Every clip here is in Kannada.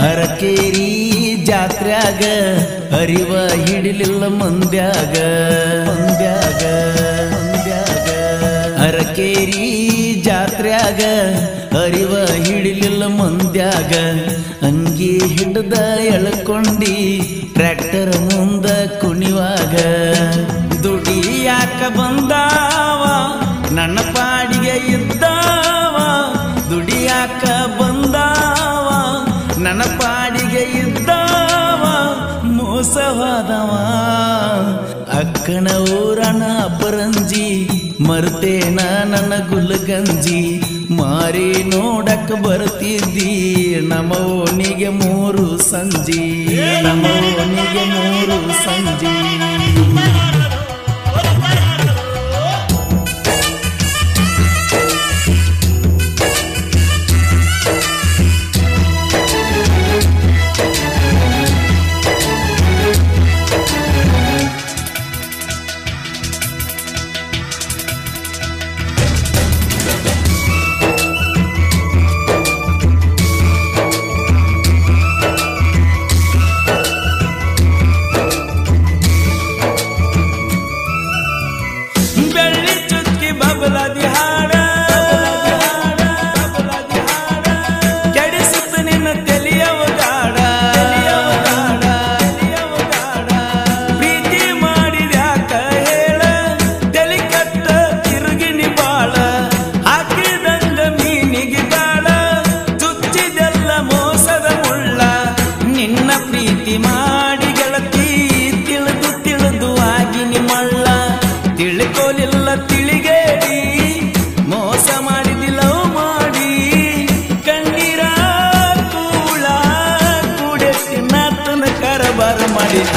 ಅರಕೇರಿ ಜಾತ್ರ್ಯಾಗ ಅರಿವ ಹಿಡಿಲಿಲ್ಲ ಮಂದ್ಯಾಗ ಅರಕೇರಿ ಜಾತ್ರ್ಯಾಗ ಅರಿವ ಹಿಡಿಲಿಲ್ಲ ಮಂದ್ಯಾಗ ಅಂಗಿ ಹಿಡ್ದ ಎಳ್ಕೊಂಡಿ ಟ್ರ್ಯಾಕ್ಟರ್ ಮುಂದ ಕುಣಿವಾಗ ದುಡಿಯಾಕ ಬಂದಾವ ನನ್ನ ಪಾಡಿಗೆ ಇದ್ದಾವ ದುಡಿಯಾಕ ಬಂದಾವ ನನ್ನ ಪಾಡಿಗೆ ಇದ್ದಾವ ಮೋಸವಾದವ ಅಕ್ಕನ ಊರನ ಅಪರಂಜಿ ಮರ್ತೇನ ನನ್ನ ಗುಲ್ಗಂಜಿ ಮಾರಿ ನೋಡಕ್ ಬರ್ತಿದ್ದಿ ನಮೋನಿಗೆ ಮೂರು ಸಂಜಿ ನಮೋನಿಗೆ ಮೂರು ಸಂಜಿ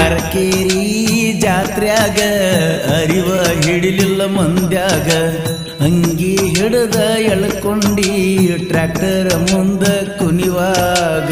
ಅರಕೇರಿ ಜಾತ್ರ್ಯಾಗ ಅರಿವ ಹಿಡಿಲಿಲ್ಲ ಮಂದ್ಯಾಗ ಅಂಗಿ ಹಿಡ್ದ ಎಳ್ಕೊಂಡಿ ಟ್ರ್ಯಾಕ್ಟರ್ ಮುಂದ ಕುಣಿವಾಗ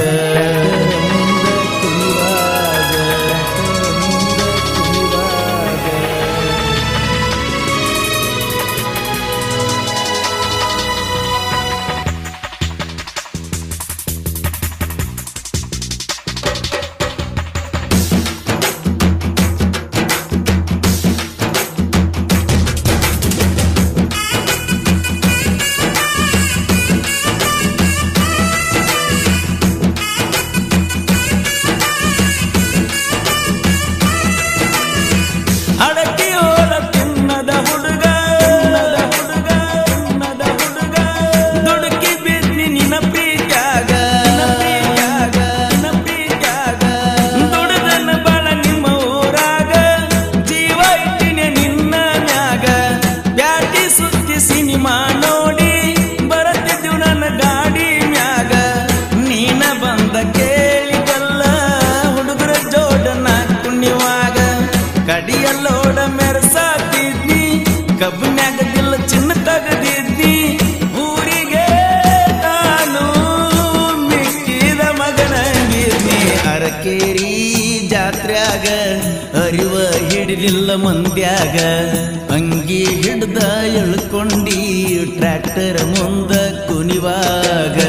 ಅರಕೇರಿ ಜಾತ್ರ್ಯಾಗ ಅರಿವ ಹಿಡಿಲಿಲ್ಲ ಮಂದ್ಯಾಗ ಅಂಗಿ ಹಿಡ್ದ ಎಳ್ಕೊಂಡಿ ಟ್ರ್ಯಾಕ್ಟರ್ ಮುಂದ ಕುಣಿವಾಗ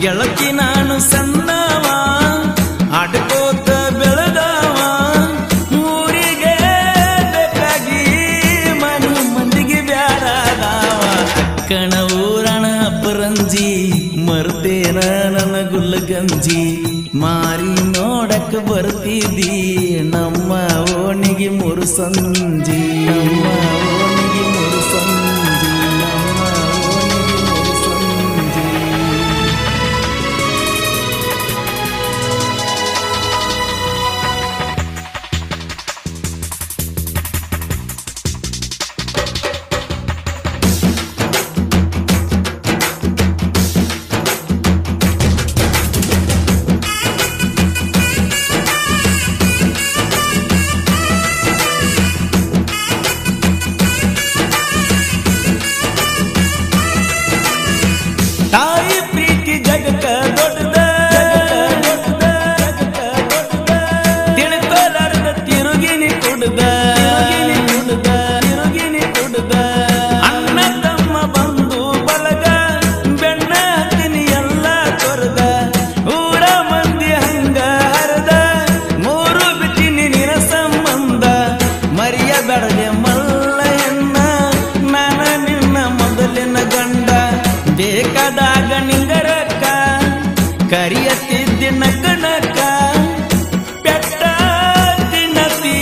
ಗೆಳತಿ ನಾನು ಸಣ್ಣವ ಆಡ್ಕೋತ ಬೆಳೆದವ ಊರಿಗೆ ಬೇಕಾಗಿ ಮನು ಮಂದಿಗೆ ಬ್ಯಾಡದವ ಅಕ್ಕನ ಊರಣ ಗಂಜಿ ಮಾರಿ ನೋಡಕ್ ಬರ್ತಿದ್ದಿ ನಮ್ಮ ಓಣಿಗೆ ಮೂರು ಸಂಜಿ ನಮ್ಮ ಓಣಿಗೆ ಮೂರು ಸಂಜಿ ನಮ್ಮ ಓಣಿಗೆ ಮೂರು ಸಂಜಿ ತಾಯಿ ಪ್ರೀತಿ ಜಗಕ್ಕ ದೊಡ್ಡದ ತಿಳ್ಕೊಲಾರ್ದ ತಿರುಗಿನಿ ಕುಡ್ದ ಅಣ್ಣ ತಮ್ಮ ಬಂದು ಬಳಗ ಬೆಣ್ಣ ಹತ್ತಿನಿ ಎಲ್ಲ ತೊರೆದ ಊರ ಮಂದಿ ಹಂಗ ಹರದ ಮೂರು ಬಿಟ್ಟಿನಿ ನಿನ ಸಂಬಂಧ ಮರಿಯ ಬೆಡಲೆ ಮಲ್ಲಯ್ಯನ್ನ ನಾನ ನಿನ್ನ ಮೊದಲಿನ ಗಂಡ ಬೇಕಾದಾಗ ನಿಂಗರಕ್ಕ ಕರಿಯತ್ತಿದ್ದಿ ನಕ್ಕನಕ್ಕ ಬೆಟ್ಟ ತಿನ್ನತಿ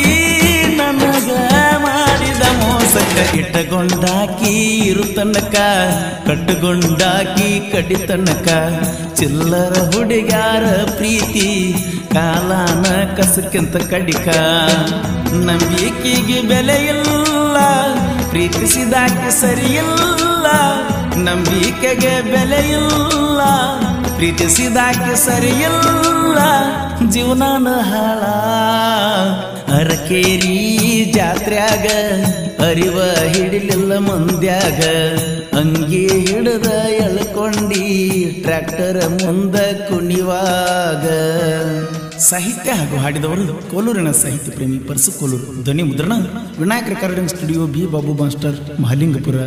ನನಗ ಮಾಡಿದ ಮೋಸಕ್ಕ ಇಟ್ಟಗೊಂಡಾಕಿ ಇರುತನಕ ಕಟ್ಟುಗೊಂಡಾಕಿ ಕಡಿತನಕ ಚಿಲ್ಲರ ಹುಡುಗಾರ ಪ್ರೀತಿ ಕಾಲಾನ ಕಸಕ್ಕಿಂತ ಕಡಿಕ ನಂಬಿಕೆಗೆ ಬೆಲೆ ಇಲ್ಲ ಪ್ರೀತಿಸಿದಾಕೆ ಸರಿಯಿಲ್ಲ ನಂಬಿಕೆಗೆ ಬೆಲೆ ಇಲ್ಲ ಪ್ರೀತಿಸಿದಾಕೆ ಸರಿಯಿಲ್ಲ ಜೀವನಾನ ಹಾಳ ಅರಕೇರಿ ಜಾತ್ರ್ಯಾಗ ಅರಿವ ಹಿಡಿಲಿಲ್ಲ ಮಂದ್ಯಾಗ ಅಂಗಿ ಹಿಡಿದ ಎಳ್ಕೊಂಡಿ ಟ್ರ್ಯಾಕ್ಟರ್ ಮುಂದ ಕುಣಿವಾಗ ಸಾಹಿತ್ಯ ಹಾಗೂ ಹಾಡಿದವರು ಕೋಲೂರಿನ ಸಾಹಿತ್ಯ ಪ್ರೇಮಿ ಪರಸು ಕೋಲೂರು ಧ್ವನಿ ಮುದ್ರಣ Vinayaka recording studio B Babu master Mahalingapura.